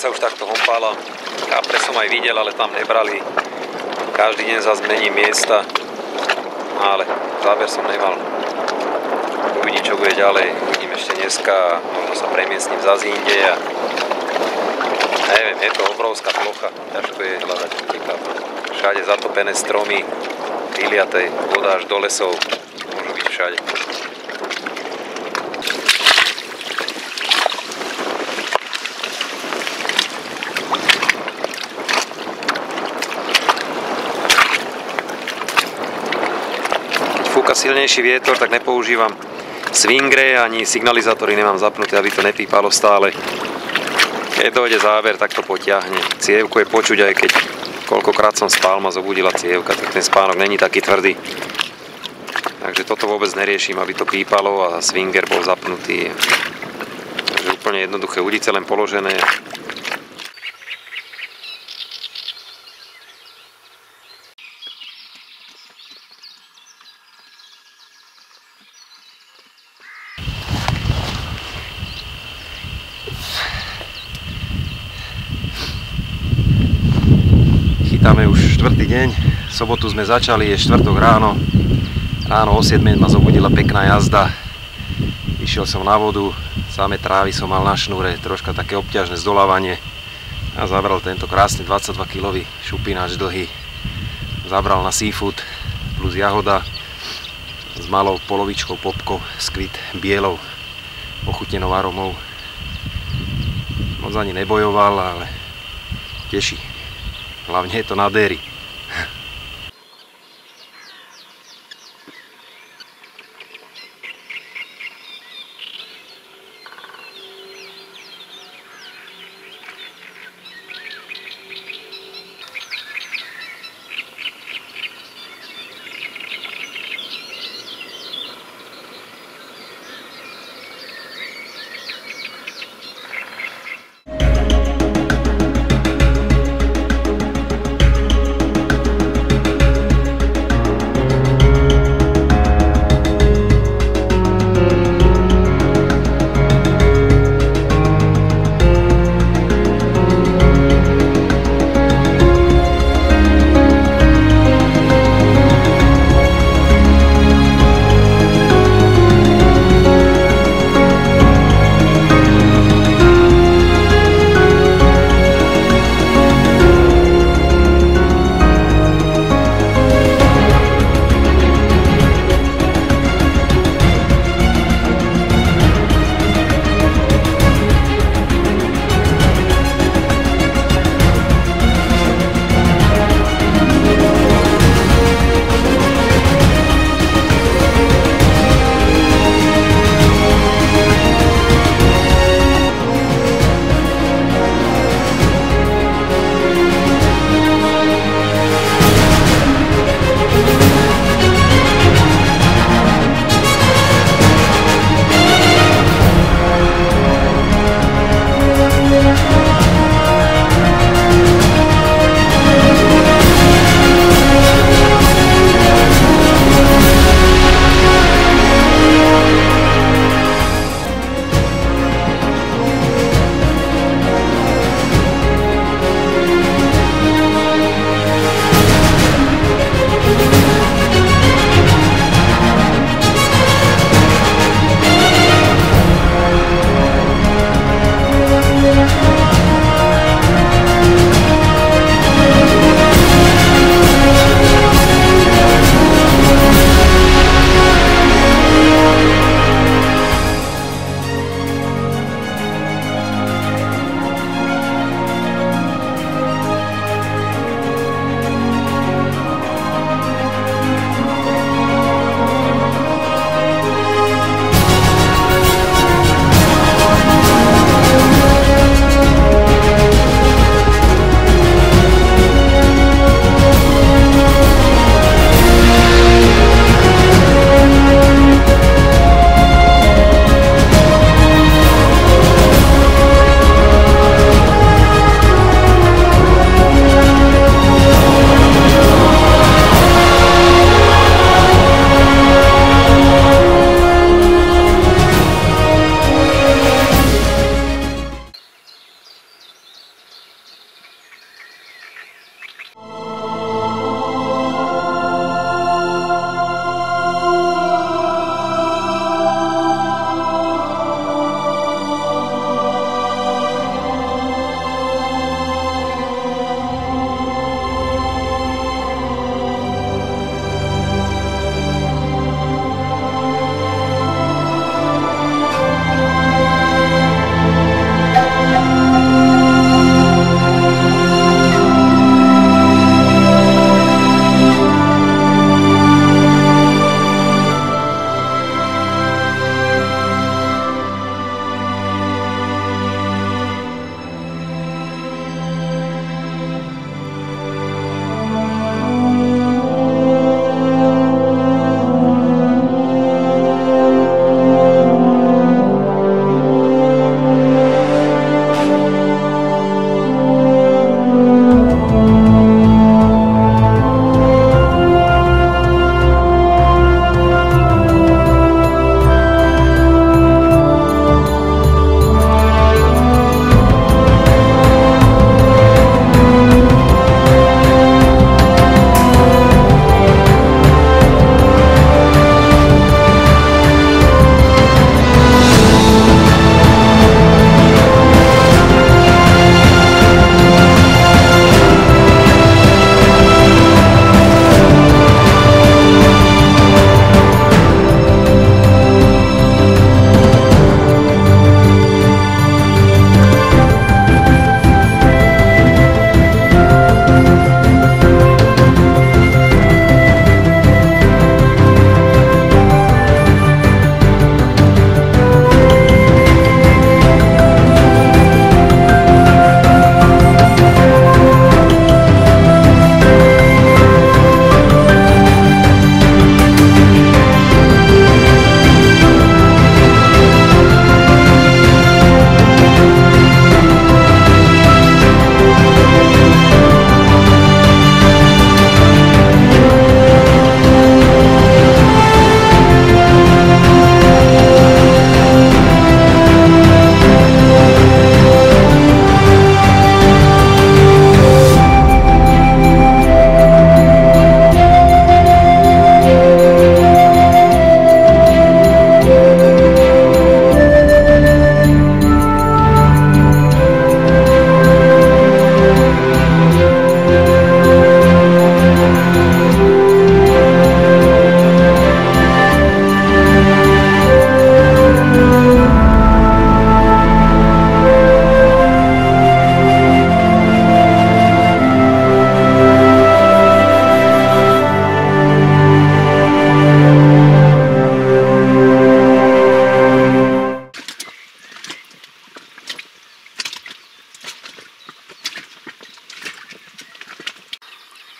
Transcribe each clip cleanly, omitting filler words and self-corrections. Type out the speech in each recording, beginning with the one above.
sa už takto hompála. Kapre som aj videl, ale tam nebrali. Každý deň zase mením miesta. No ale záber som nemal. Uvidím, čo bude ďalej. Uvidím ešte dneska. Možno sa premiestním zase inde. A neviem, je to obrovská plocha. Ťažko je hľadať kapre. Všade zatopené stromy. Vyliatej voda až do lesov. Môžu byť všade. Fúka silnejší vietor, tak nepoužívam swingre ani signalizátory nemám zapnuté, aby to nepípalo stále. Keď dojde záver, tak to potiahne. Cievku je počuť, aj keď koľkokrát som spál, ma zobudila cievka, tak ten spánok není taký tvrdý. Takže toto vôbec neriešim, aby to pípalo a swinger bol zapnutý. Takže úplne jednoduché, udice len položené. Chytáme už 4. deň, v sobotu sme začali, je štvrtok ráno. Ráno o 7 ma zobudila pekná jazda. Išiel som na vodu, samé trávy som mal na šnúre, troška také obťažné zdolávanie. A zabral tento krásny 22-kilový šupináč dlhý. Zabral na seafood plus jahoda s malou polovičkou popkou skvit bielou, ochutenou aromou. Moc ani nebojoval, ale teší. Hlavne je to na déry.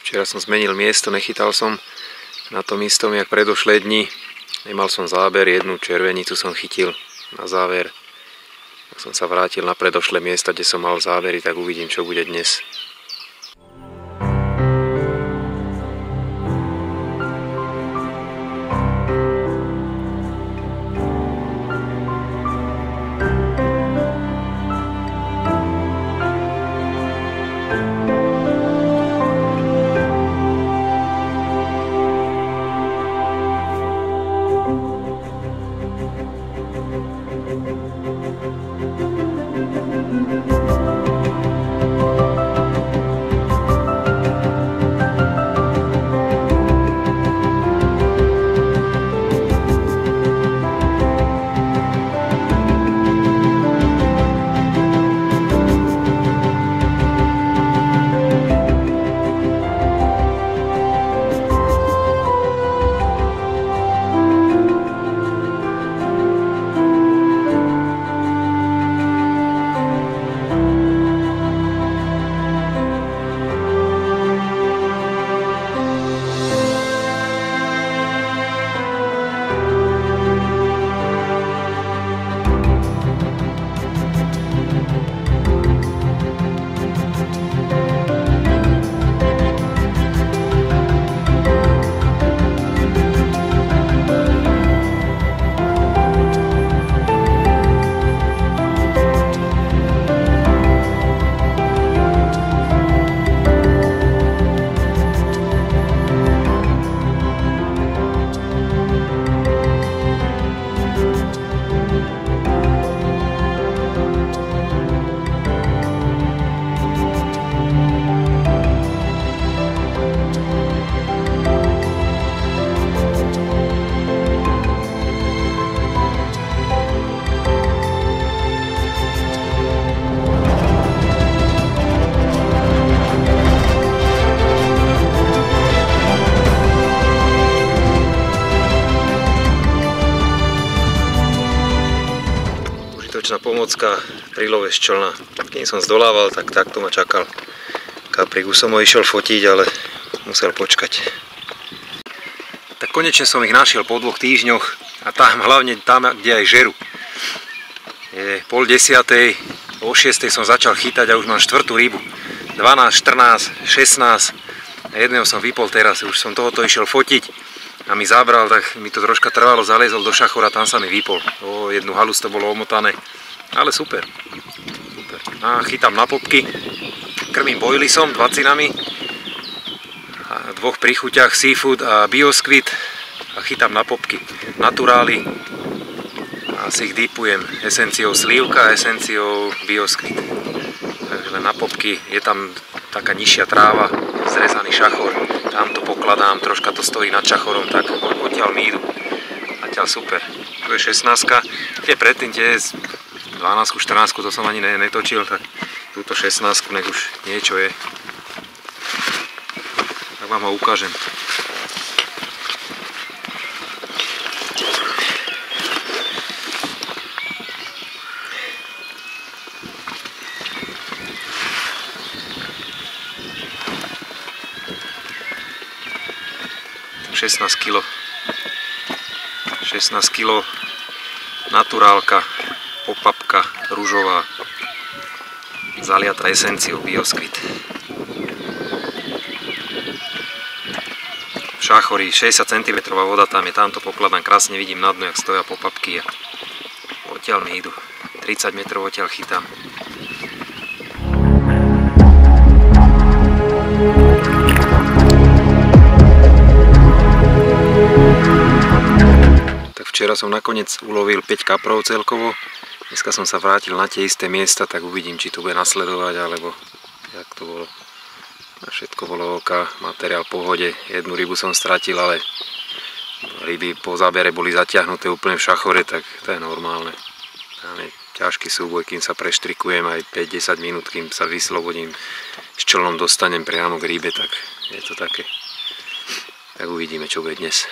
Včera som zmenil miesto, nechytal som na tom istom, jak predošlé dni. Nemal som záber, jednu červenicu som chytil na záver. Ak som sa vrátil na predošlé miesta, kde som mal závery, tak uvidím, čo bude dnes. Pomocka pri love z člna. Kým som zdolával, tak takto ma čakal kaprík. Už som ho išiel fotiť, ale musel počkať. Tak konečne som ich našiel po 2 týždňoch a tam, hlavne tam, kde aj žeru. Je 9:30, o 6:00 som začal chytať a už mám 4. rybu. 12, 14, 16 a jedného som vypol teraz. Už som tohoto išiel fotiť a mi zabral, tak mi to troška trvalo, zaliezol do šachora, tam sa mi vypol. O jednu halus to bolo omotané. Ale super. A chytám na popky, krmím bojlisom, 2 cinami, a 2 príchuťach seafood a bioskvit a chytám na popky, naturály a si ich dipujem esenciou slívka a esenciou bioskvit. Takže len na popky, je tam taká nižšia tráva, zrezaný šachor, tam to pokladám, troška to stojí nad šachorom, tak odtiaľ mi idú. Zatiaľ super. Tu je 16, tie predtým tie 12, 14, to som ani netočil, tak túto 16, nech už niečo je. Tak vám ho ukážem. $16 kg. 16 kg naturálka, popapka ružová, zaliata esenciou bioskvit. V šáchori 60 cm voda, tam je, tamto pokladám, krásne vidím na dnu, jak stoja popapky a odtiaľ mi idú. 30 metrov odtiaľ chytám. Včera som nakoniec ulovil 5 kaprov celkovo. Dneska som sa vrátil na tie isté miesta, tak uvidím, či to bude nasledovať, alebo jak to bolo. A všetko bolo OK, materiál v pohode. Jednu rybu som stratil, ale ryby po zábere boli zatiahnuté úplne v šachore, tak to je normálne. Tam je ťažký súboj, kým sa preštrikujem aj 5-10 minút, kým sa vyslobodím, s člnom dostanem priamo k rybe, tak je to také. Tak uvidíme, čo bude dnes.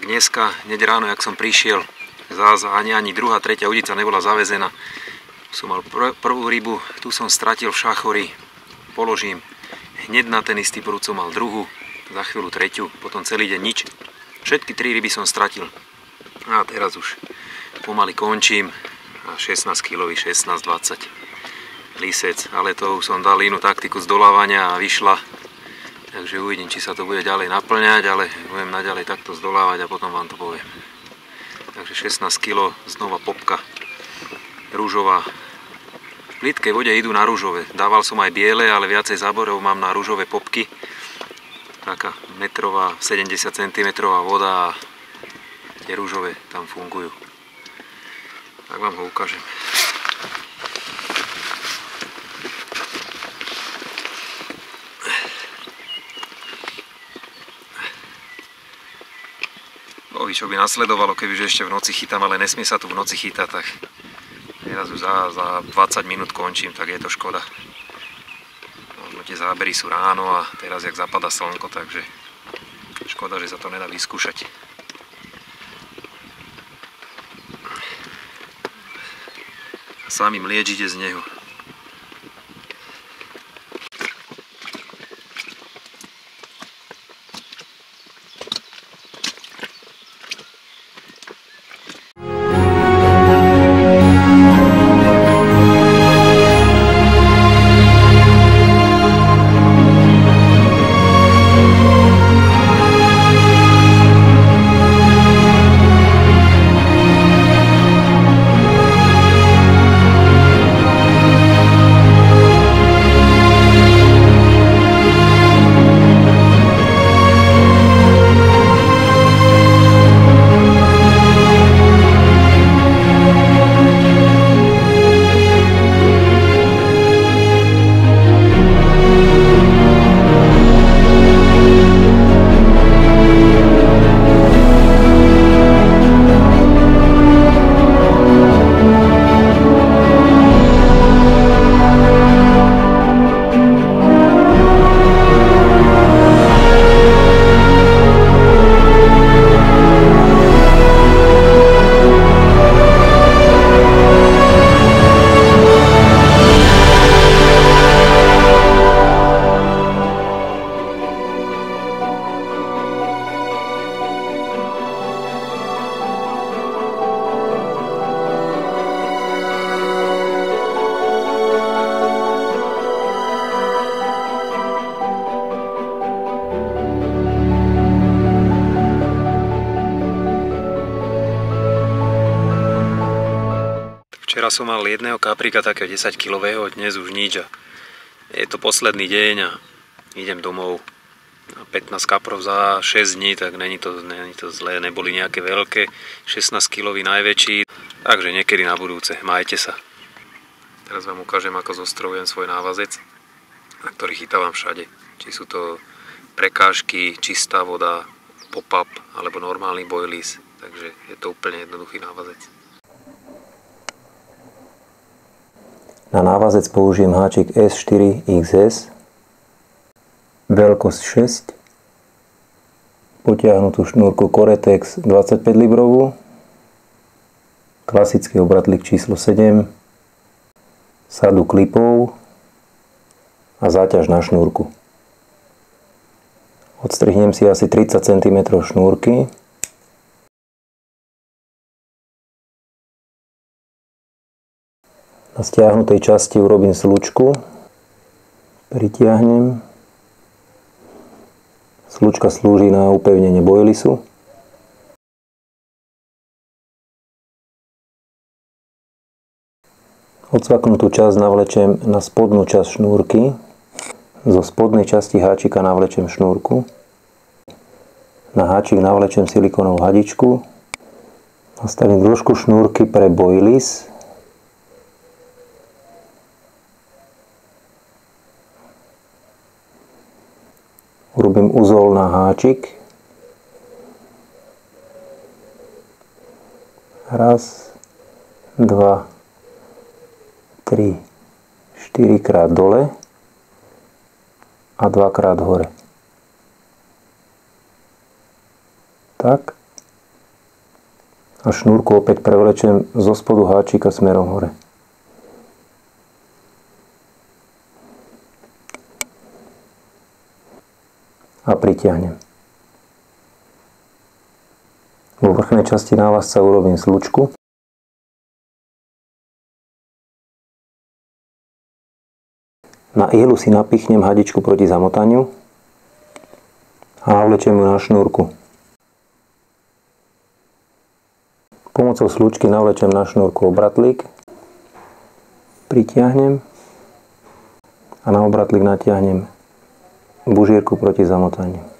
Tak dneska, hneď ráno, jak som prišiel, zás ani druhá, tretia udica nebola zavezená. Som mal prvú rybu, tu som stratil v šachori, položím. Hneď na ten istý prúd som mal druhú, za chvíľu tretiu, potom celý deň nič. Všetky 3 ryby som stratil. A teraz už pomaly končím. A 16 kg, 16-20 lisec, ale to už som dal inú taktiku zdolávania a vyšla. Takže uvidím, či sa to bude ďalej naplňať, ale budem naďalej takto zdolávať a potom vám to poviem. Takže 16 kg, znova popka. Rúžová. V plytkej vode idú na rúžové. Dával som aj biele, ale viacej záborov mám na rúžové popky. Taká metrová, 70 cm voda a tie rúžové tam fungujú. Tak vám ho ukážem. Čo by nasledovalo, kebyže ešte v noci chytám, ale nesmie sa tu v noci chytať, tak teraz už za 20 minút končím, tak je to škoda. No, tie zábery sú ráno a teraz jak zapadá slnko, takže škoda, že sa to nedá vyskúšať. Sám im lieč ide z neho. Včera som mal jedného kaprika takého 10 kilového, dnes už nič. Je to posledný deň a idem domov. 15 kaprov za 6 dní, tak není to zlé, neboli nejaké veľké. 16 kilový najväčší, takže niekedy na budúce. Majte sa. Teraz vám ukážem, ako zostrovujem svoj návazec, na ktorý chytávam všade. Či sú to prekážky, čistá voda, pop-up alebo normálny boilies. Takže je to úplne jednoduchý návazec. Na návazec použijem háčik S4 XS, veľkosť 6, potiahnutú šnúrku Coretex 25 librovú, klasický obratlík číslo 7, sadu klipov a záťaž na šnúrku. Odstrihnem si asi 30 cm šnúrky. Na stiahnutej časti urobím slučku, pritiahnem. Slučka slúži na upevnenie boilisu. Odsvaknutú časť navlečem na spodnú časť šnúrky. Zo spodnej časti háčika navlečem šnúrku. Na háčik navlečem silikónovú hadičku. Nastavím dĺžku šnúrky pre boilis. Urobím uzol na háčik. Raz, dva, 3, 4 krát dole a 2 krát hore. Tak. A šnúrku opäť prevlečem zo spodu háčika smerom hore. A pritiahnem. Vo vrchnej časti návazca urobím slučku. Na ihlu si napichnem hadičku proti zamotaniu a navlečem ju na šnúrku. Pomocou slučky navlečem na šnúrku obratlík, pritiahnem a na obratlík natiahnem bužierku proti zamotaniu.